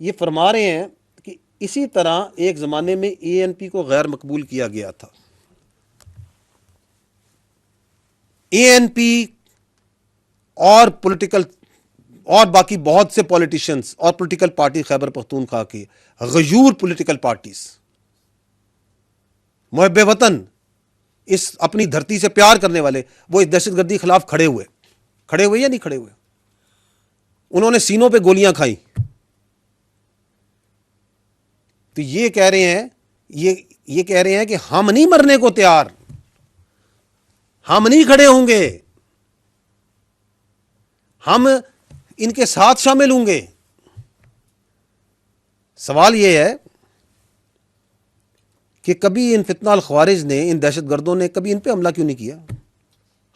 یہ فرما رہے ہیں کہ اسی طرح ایک زمانے میں اے این پی کو غیر مقبول کیا گیا تھا. اے این پی اور پولیٹیکل اور باقی بہت سے پولیٹیشنز اور پولیٹیکل پارٹی خیبر پختونخوا کی غیور پولیٹیکل پارٹیز محب وطن اس اپنی دھرتی سے پیار کرنے والے وہ اس دہشت گردی کے خلاف کھڑے ہوئے یا نہیں کھڑے ہوئے؟ انہوں نے سینوں پہ گولیاں کھائیں. تو یہ کہہ رہے ہیں کہ ہم نہیں مرنے کو تیار، ہم نہیں کھڑے ہوں گے، ہم ان کے ساتھ شامل ہوں گے. سوال یہ ہے کہ کبھی ان فتنہ الخوارج نے، ان دہشت گردوں نے کبھی ان پہ حملہ کیوں نہیں کیا؟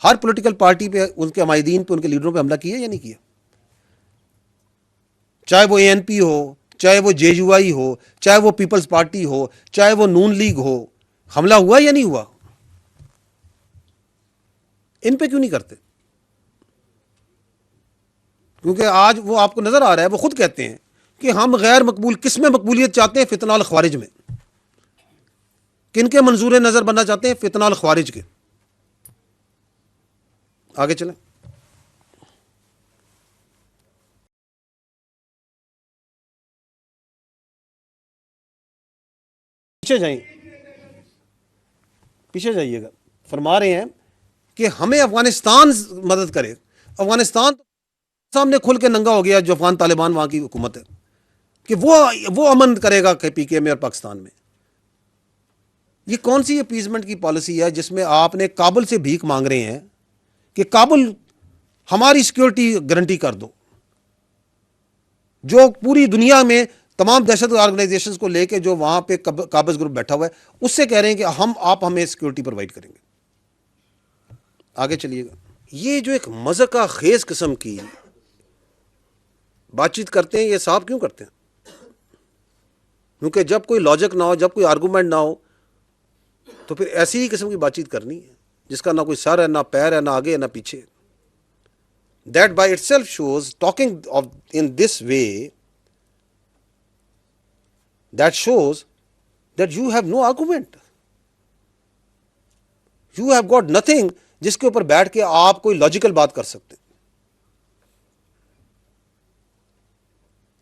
ہر پولیٹیکل پارٹی پہ، ان کے عمائدین پہ، ان کے لیڈروں پہ حملہ کیا یا نہیں کیا؟ چاہے وہ اے این پی ہو، چاہے وہ جے یو آئی ہو، چاہے وہ پیپلز پارٹی ہو، چاہے وہ نون لیگ ہو، حملہ ہوا یا نہیں ہوا؟ ان پہ کیوں نہیں کرتے؟ کیونکہ آج وہ آپ کو نظر آ رہا ہے، وہ خود کہتے ہیں کہ ہم غیر مقبول، کس میں مقبولیت چاہتے ہیں؟ فتنہ الخوارج میں. کن کے منظور نظر بننا چاہتے ہیں؟ فتنہ الخوارج کے. آگے چلیں. پیچھے جائیے گا. فرما رہے ہیں کہ ہمیں افغانستان مدد کرے. افغانستان سامنے کھل کے ننگا ہو گیا، جو افغان طالبان وہاں کی حکومت ہے، کہ وہ امن کرے گا کہ پی کے میں اور پاکستان میں. یہ کون سی اپیزمنٹ کی پالیسی ہے جس میں آپ نے کابل سے بھیک مانگ رہے ہیں کہ کابل ہماری سیکورٹی گارنٹی کر دو، جو پوری دنیا میں تمام دہشت آرگنائزیشنز کو لے کے جو وہاں پہ قابض گروپ بیٹھا ہوا ہے، اس سے کہہ رہے ہیں کہ آپ ہمیں سیکورٹی پرووائڈ کریں گے. آگے چلیے گا. یہ جو ایک مذاق خیز قسم کی بات چیت کرتے ہیں، یہ صاحب کیوں کرتے ہیں؟ کیونکہ جب کوئی لاجک نہ ہو، جب کوئی آرگومنٹ نہ ہو، تو پھر ایسی ہی قسم کی بات چیت کرنی ہے جس کا نہ کوئی سر ہے، نہ پیر ہے، نہ آگے نہ پیچھے. That by itself shows, talking of in this way, that shows that you have no argument. You have got nothing جس کے اوپر بیٹھ کے آپ کوئی لاجیکل بات کر سکتے ہیں.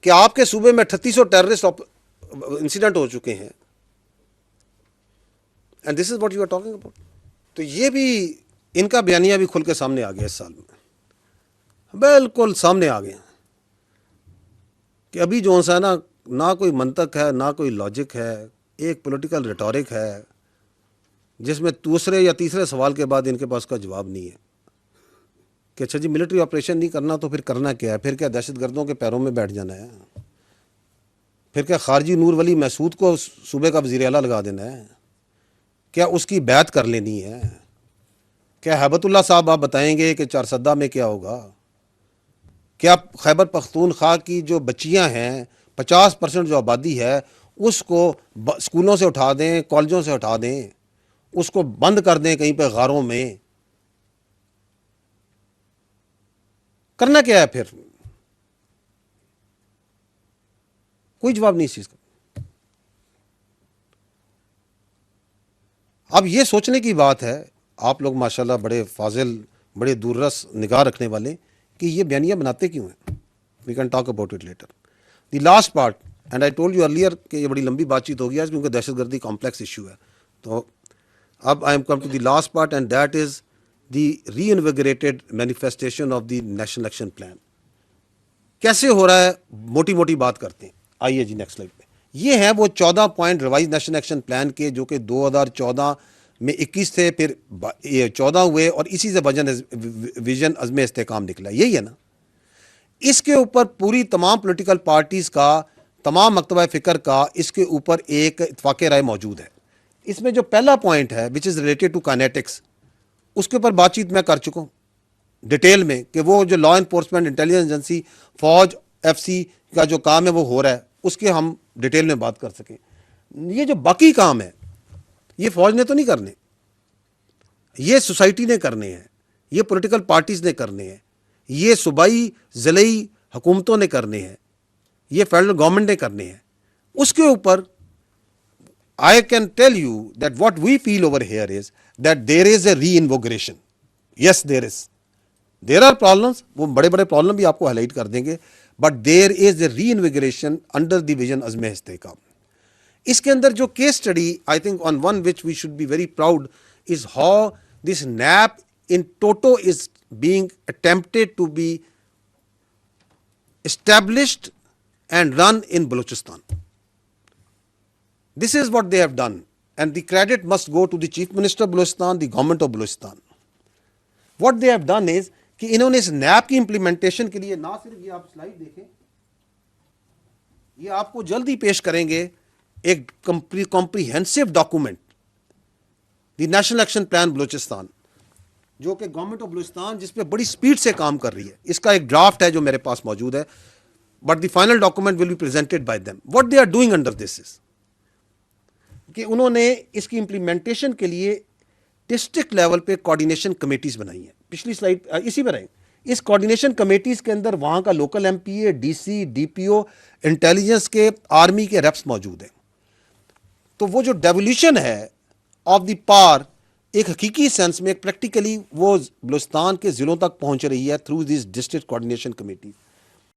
کہ آپ کے صوبے میں 3800 ٹیررسٹ انسیڈنٹ ہو چکے ہیں. And this is what you are talking about. تو یہ بھی ان کا بیانیہ بھی کھل کے سامنے آ گیا اس سال میں، بالکل سامنے آ گئے کہ ابھی جو سا نا، نہ کوئی منطق ہے، نہ کوئی لاجک ہے، ایک پولیٹیکل ریٹورک ہے جس میں دوسرے یا تیسرے سوال کے بعد ان کے پاس کا جواب نہیں ہے کہ اچھا جی ملٹری آپریشن نہیں کرنا تو پھر کرنا کیا ہے؟ پھر کیا دہشت گردوں کے پیروں میں بیٹھ جانا ہے؟ پھر کیا خارجی نور ولی محسود کو صوبے کا وزیر اعلیٰ لگا دینا ہے؟ کیا اس کی بیعت کر لینی ہے؟ کیا ہیبت اللہ صاحب آپ بتائیں گے کہ چارسدہ میں کیا ہوگا؟ کیا خیبر پختونخوا کی جو بچیاں ہیں، 50% جو آبادی ہے، اس کو اسکولوں سے اٹھا دیں، کالجوں سے اٹھا دیں، اس کو بند کر دیں کہیں پہ غاروں میں؟ کرنا کیا ہے پھر؟ کوئی جواب نہیں اس چیز کا. اب یہ سوچنے کی بات ہے، آپ لوگ ماشاءاللہ بڑے فاضل، بڑے دور رس نگاہ رکھنے والے، کہ یہ بیانیہ بناتے کیوں ہیں. We can talk about it later. The last part, and I told you earlier کہ یہ بڑی لمبی بات چیت ہو گیا کیونکہ دہشت گردی کمپلیکس ایشو ہے. تو اب I am come to the last part, and that is the reinvigorated manifestation of the national action plan. کیسے ہو رہا ہے؟ موٹی موٹی بات کرتے ہیں. آئیے جی نیکسٹ سلائڈ پہ. یہ ہیں وہ 14 point revise national action plan کے، جو کہ 2014 میں 21 تھے، پھر 14 ہوئے، اور اسی سے ویژن عزم استحکام نکلا. یہی ہے نا. اس کے اوپر پوری تمام پولیٹیکل پارٹیز کا، تمام مکتبہ فکر کا اس کے اوپر ایک اتفاق رائے موجود ہے. اس میں جو پہلا پوائنٹ ہے وچ از ریلیٹڈ ٹو کائنیٹکس، اس کے اوپر بات چیت میں کر چکا ہوں ڈیٹیل میں، کہ وہ جو لا انفورسمنٹ انٹیلیجنس ایجنسی، فوج، ایف سی کا جو کام ہے وہ ہو رہا ہے، اس کے ہم ڈیٹیل میں بات کر سکیں. یہ جو باقی کام ہے، یہ فوج نے تو نہیں کرنے، یہ سوسائٹی نے کرنے ہیں، یہ پولیٹیکل پارٹیز نے کرنے ہیں، یہ صوبائی ضلعی حکومتوں نے کرنے ہیں. یہ فیڈرل گورنمنٹ نے کرنے ہیں. اس کے اوپر I can tell you that what we feel over here is that there is a reinvigoration. Yes, there is. There are problems, وہ بڑے بڑے پرابلم بھی آپ کو ہائی لائٹ کر دیں گے, but there is a reinvigoration under the vision Azm Istehkam. اس کے اندر جو case study I think on one which we should be very proud is how this NAP in toto is being attempted to be established and run in Balochistan. This is what they have done, and the credit must go to the Chief Minister of Balochistan, the government of Balochistan. What they have done is کہ انہوں نے اس nap کی implementation کے لیے نہ صرف یہ آپ سلائڈ دیکھیں, یہ آپ کو جلدی پیش کریں گے ایک کمپریہنسو ڈاکومنٹ, دی نیشنل ایکشن پلان بلوچستان, جو کہ گورنمنٹ آف بلوچستان جس پہ بڑی سپیڈ سے کام کر رہی ہے. اس کا ایک ڈرافٹ ہے جو میرے پاس موجود ہے, but the final document will be presented by them. What they are doing under this is کہ انہوں نے اس کی امپلیمنٹیشن کے لیے ڈسٹرکٹ لیول پہ کوآرڈینیشن کمیٹیز بنائی ہیں. پچھلی سلائڈ اسی پر رہیں. اس کوآرڈینیشن کمیٹیز کے اندر وہاں کا لوکل ایم پی اے, ڈی سی, ڈی پی او, انٹیلیجنس کے, آرمی کے ریپس موجود ہیں. تو وہ جو ڈیولیوشن ہے آف دی پار ایک حقیقی سینس میں پریکٹیکلی وہ بلوچستان کے ضلعوں تک پہنچ رہی ہے through these district coordination committees.